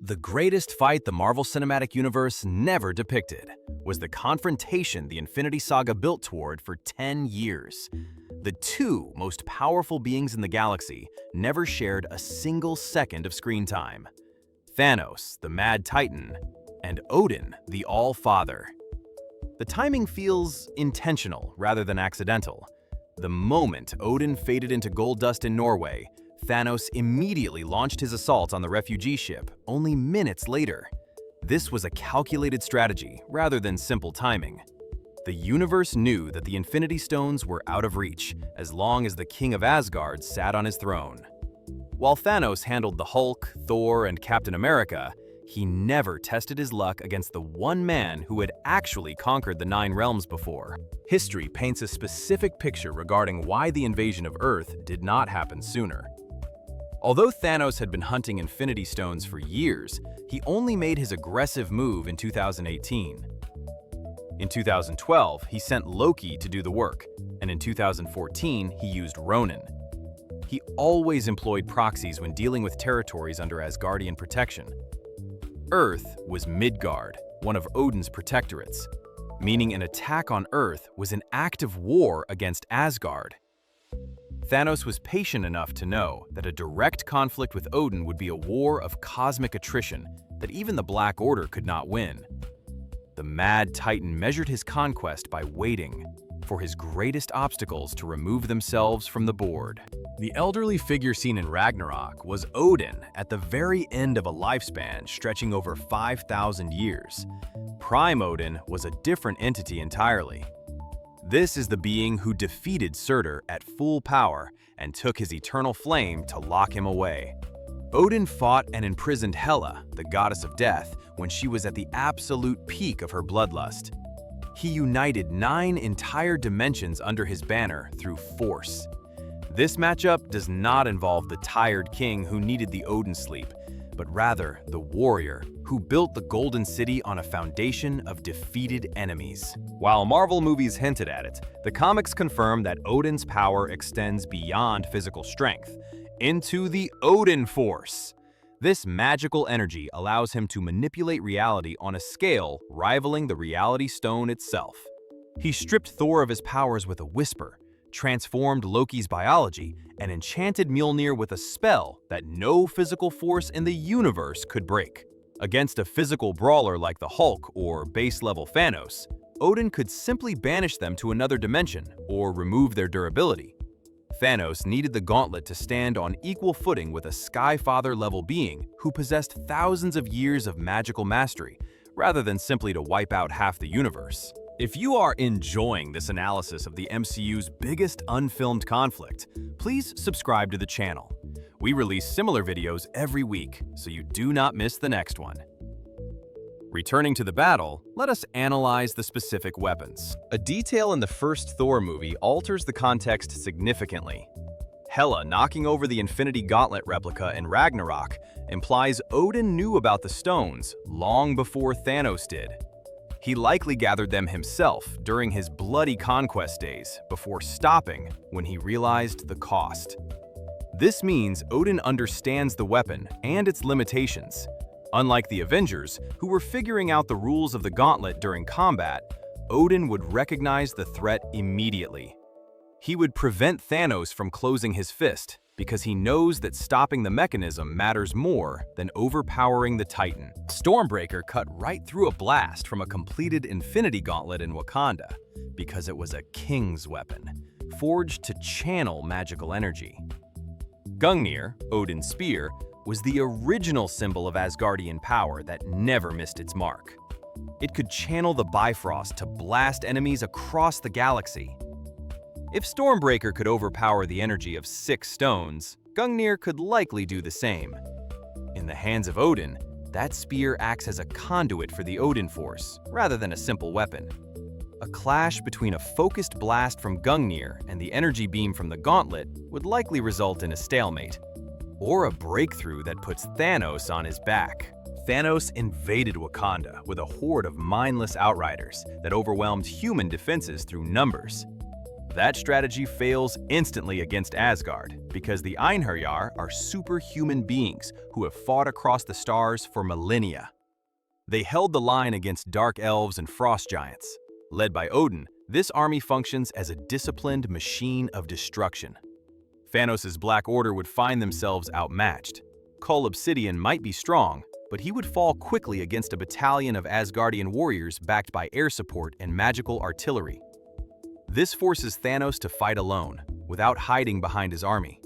The greatest fight the Marvel Cinematic Universe never depicted was the confrontation the Infinity Saga built toward for 10 years. The two most powerful beings in the galaxy never shared a single second of screen time. Thanos, the Mad Titan, and Odin, the All-Father. The timing feels intentional rather than accidental. The moment Odin faded into gold dust in Norway, Thanos immediately launched his assault on the refugee ship only minutes later. This was a calculated strategy rather than simple timing. The universe knew that the Infinity Stones were out of reach as long as the King of Asgard sat on his throne. While Thanos handled the Hulk, Thor, and Captain America, he never tested his luck against the one man who had actually conquered the 9 realms before. History paints a specific picture regarding why the invasion of Earth did not happen sooner. Although Thanos had been hunting Infinity Stones for years, he only made his aggressive move in 2018. In 2012, he sent Loki to do the work, and in 2014, he used Ronin. He always employed proxies when dealing with territories under Asgardian protection. Earth was Midgard, one of Odin's protectorates, meaning an attack on Earth was an act of war against Asgard. Thanos was patient enough to know that a direct conflict with Odin would be a war of cosmic attrition that even the Black Order could not win. The Mad Titan measured his conquest by waiting for his greatest obstacles to remove themselves from the board. The elderly figure seen in Ragnarok was Odin at the very end of a lifespan stretching over 5,000 years. Prime Odin was a different entity entirely. This is the being who defeated Surtur at full power and took his eternal flame to lock him away. Odin fought and imprisoned Hela, the goddess of death, when she was at the absolute peak of her bloodlust. He united 9 entire dimensions under his banner through force. This matchup does not involve the tired king who needed the Odin sleep, but rather the warrior who built the Golden City on a foundation of defeated enemies. While Marvel movies hinted at it, the comics confirm that Odin's power extends beyond physical strength, into the Odinforce. This magical energy allows him to manipulate reality on a scale rivaling the Reality Stone itself. He stripped Thor of his powers with a whisper, transformed Loki's biology, and enchanted Mjolnir with a spell that no physical force in the universe could break. Against a physical brawler like the Hulk or base-level Thanos, Odin could simply banish them to another dimension or remove their durability. Thanos needed the gauntlet to stand on equal footing with a Skyfather-level being who possessed thousands of years of magical mastery, rather than simply to wipe out half the universe. If you are enjoying this analysis of the MCU's biggest unfilmed conflict, please subscribe to the channel. We release similar videos every week, so you do not miss the next one. Returning to the battle, let us analyze the specific weapons. A detail in the first Thor movie alters the context significantly. Hela knocking over the Infinity Gauntlet replica in Ragnarok implies Odin knew about the stones long before Thanos did. He likely gathered them himself during his bloody conquest days before stopping when he realized the cost. This means Odin understands the weapon and its limitations. Unlike the Avengers, who were figuring out the rules of the gauntlet during combat, Odin would recognize the threat immediately. He would prevent Thanos from closing his fist because he knows that stopping the mechanism matters more than overpowering the Titan. Stormbreaker cut right through a blast from a completed Infinity Gauntlet in Wakanda because it was a king's weapon, forged to channel magical energy. Gungnir, Odin's spear, was the original symbol of Asgardian power that never missed its mark. It could channel the Bifrost to blast enemies across the galaxy. If Stormbreaker could overpower the energy of 6 stones, Gungnir could likely do the same. In the hands of Odin, that spear acts as a conduit for the Odinforce, rather than a simple weapon. A clash between a focused blast from Gungnir and the energy beam from the gauntlet would likely result in a stalemate, or a breakthrough that puts Thanos on his back. Thanos invaded Wakanda with a horde of mindless outriders that overwhelmed human defenses through numbers. That strategy fails instantly against Asgard, because the Einherjar are superhuman beings who have fought across the stars for millennia. They held the line against dark elves and frost giants. Led by Odin, this army functions as a disciplined machine of destruction. Thanos' Black Order would find themselves outmatched. Kull Obsidian might be strong, but he would fall quickly against a battalion of Asgardian warriors backed by air support and magical artillery. This forces Thanos to fight alone, without hiding behind his army.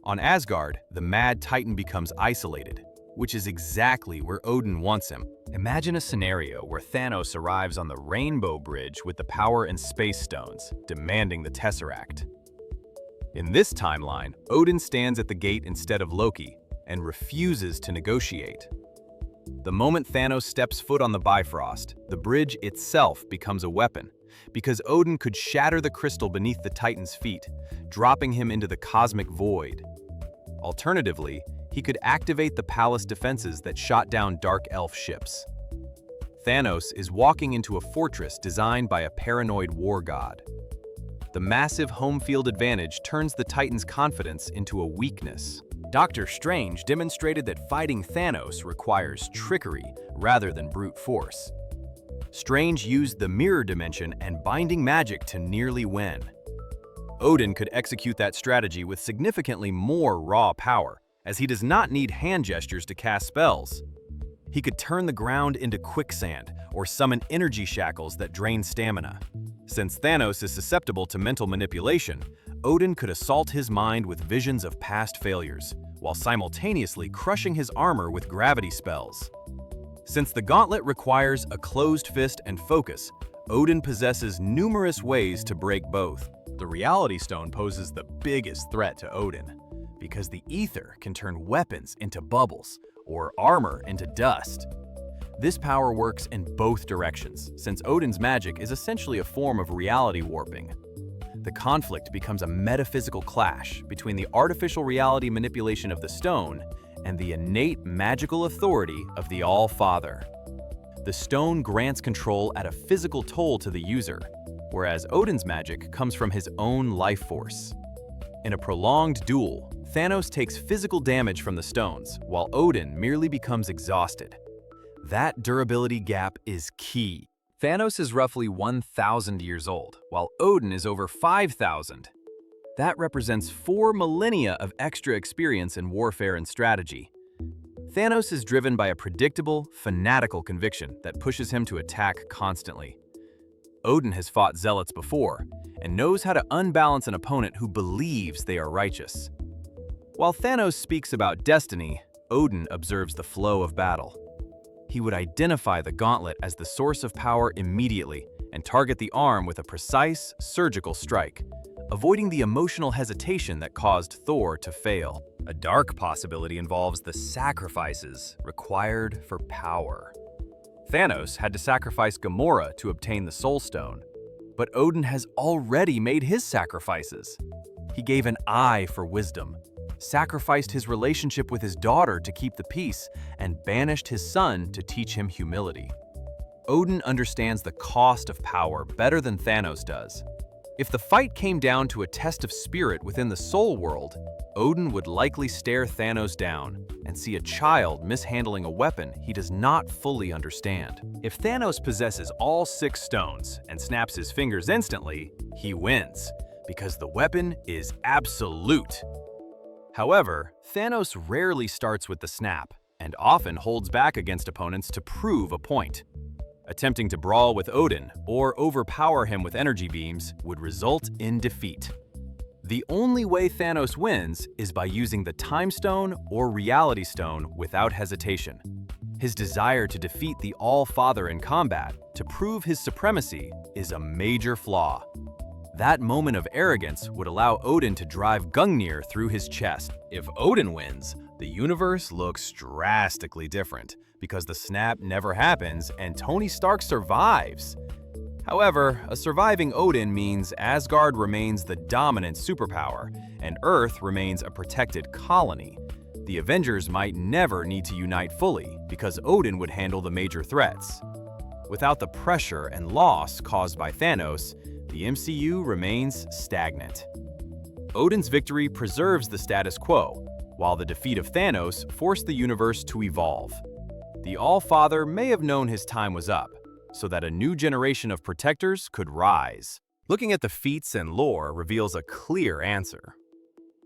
On Asgard, the Mad Titan becomes isolated, which is exactly where Odin wants him. Imagine a scenario where Thanos arrives on the Rainbow Bridge with the Power and Space Stones, demanding the Tesseract. In this timeline, Odin stands at the gate instead of Loki, and refuses to negotiate. The moment Thanos steps foot on the Bifrost, the bridge itself becomes a weapon, because Odin could shatter the crystal beneath the Titan's feet, dropping him into the cosmic void. Alternatively, he could activate the palace defenses that shot down dark elf ships. Thanos is walking into a fortress designed by a paranoid war god. The massive home field advantage turns the Titan's confidence into a weakness. Doctor Strange demonstrated that fighting Thanos requires trickery rather than brute force. Strange used the mirror dimension and binding magic to nearly win. Odin could execute that strategy with significantly more raw power, as he does not need hand gestures to cast spells. He could turn the ground into quicksand or summon energy shackles that drain stamina. Since Thanos is susceptible to mental manipulation, Odin could assault his mind with visions of past failures, while simultaneously crushing his armor with gravity spells. Since the gauntlet requires a closed fist and focus, Odin possesses numerous ways to break both. The Reality Stone poses the biggest threat to Odin, because the ether can turn weapons into bubbles or armor into dust. This power works in both directions, since Odin's magic is essentially a form of reality warping. The conflict becomes a metaphysical clash between the artificial reality manipulation of the stone and the innate magical authority of the All-Father. The stone grants control at a physical toll to the user, whereas Odin's magic comes from his own life force. In a prolonged duel, Thanos takes physical damage from the stones, while Odin merely becomes exhausted. That durability gap is key. Thanos is roughly 1,000 years old, while Odin is over 5,000. That represents 4 millennia of extra experience in warfare and strategy. Thanos is driven by a predictable, fanatical conviction that pushes him to attack constantly. Odin has fought zealots before, and knows how to unbalance an opponent who believes they are righteous. While Thanos speaks about destiny, Odin observes the flow of battle. He would identify the gauntlet as the source of power immediately and target the arm with a precise, surgical strike, avoiding the emotional hesitation that caused Thor to fail. A dark possibility involves the sacrifices required for power. Thanos had to sacrifice Gamora to obtain the Soul Stone, but Odin has already made his sacrifices. He gave an eye for wisdom, sacrificed his relationship with his daughter to keep the peace, and banished his son to teach him humility. Odin understands the cost of power better than Thanos does. If the fight came down to a test of spirit within the Soul World, Odin would likely stare Thanos down and see a child mishandling a weapon he does not fully understand. If Thanos possesses all 6 stones and snaps his fingers instantly, he wins, because the weapon is absolute. However, Thanos rarely starts with the snap, and often holds back against opponents to prove a point. Attempting to brawl with Odin or overpower him with energy beams would result in defeat. The only way Thanos wins is by using the Time Stone or Reality Stone without hesitation. His desire to defeat the All-Father in combat, to prove his supremacy, is a major flaw. That moment of arrogance would allow Odin to drive Gungnir through his chest. If Odin wins, the universe looks drastically different, because the snap never happens and Tony Stark survives. However, a surviving Odin means Asgard remains the dominant superpower, and Earth remains a protected colony. The Avengers might never need to unite fully, because Odin would handle the major threats. Without the pressure and loss caused by Thanos, the MCU remains stagnant. Odin's victory preserves the status quo, while the defeat of Thanos forced the universe to evolve. The All-Father may have known his time was up, so that a new generation of protectors could rise. Looking at the feats and lore reveals a clear answer.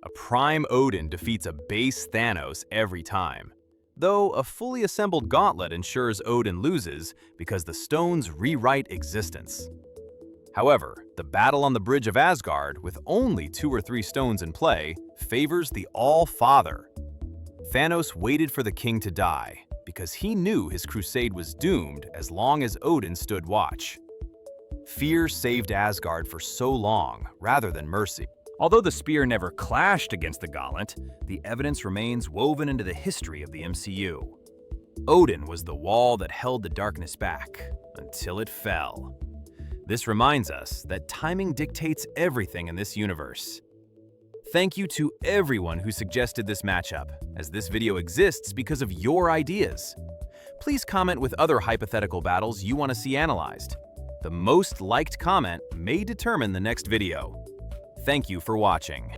A prime Odin defeats a base Thanos every time, though a fully assembled gauntlet ensures Odin loses because the stones rewrite existence. However, the battle on the bridge of Asgard, with only 2 or 3 stones in play, favors the All-Father. Thanos waited for the king to die, because he knew his crusade was doomed as long as Odin stood watch. Fear saved Asgard for so long, rather than mercy. Although the spear never clashed against the gauntlet, the evidence remains woven into the history of the MCU. Odin was the wall that held the darkness back, until it fell. This reminds us that timing dictates everything in this universe. Thank you to everyone who suggested this matchup, as this video exists because of your ideas. Please comment with other hypothetical battles you want to see analyzed. The most liked comment may determine the next video. Thank you for watching.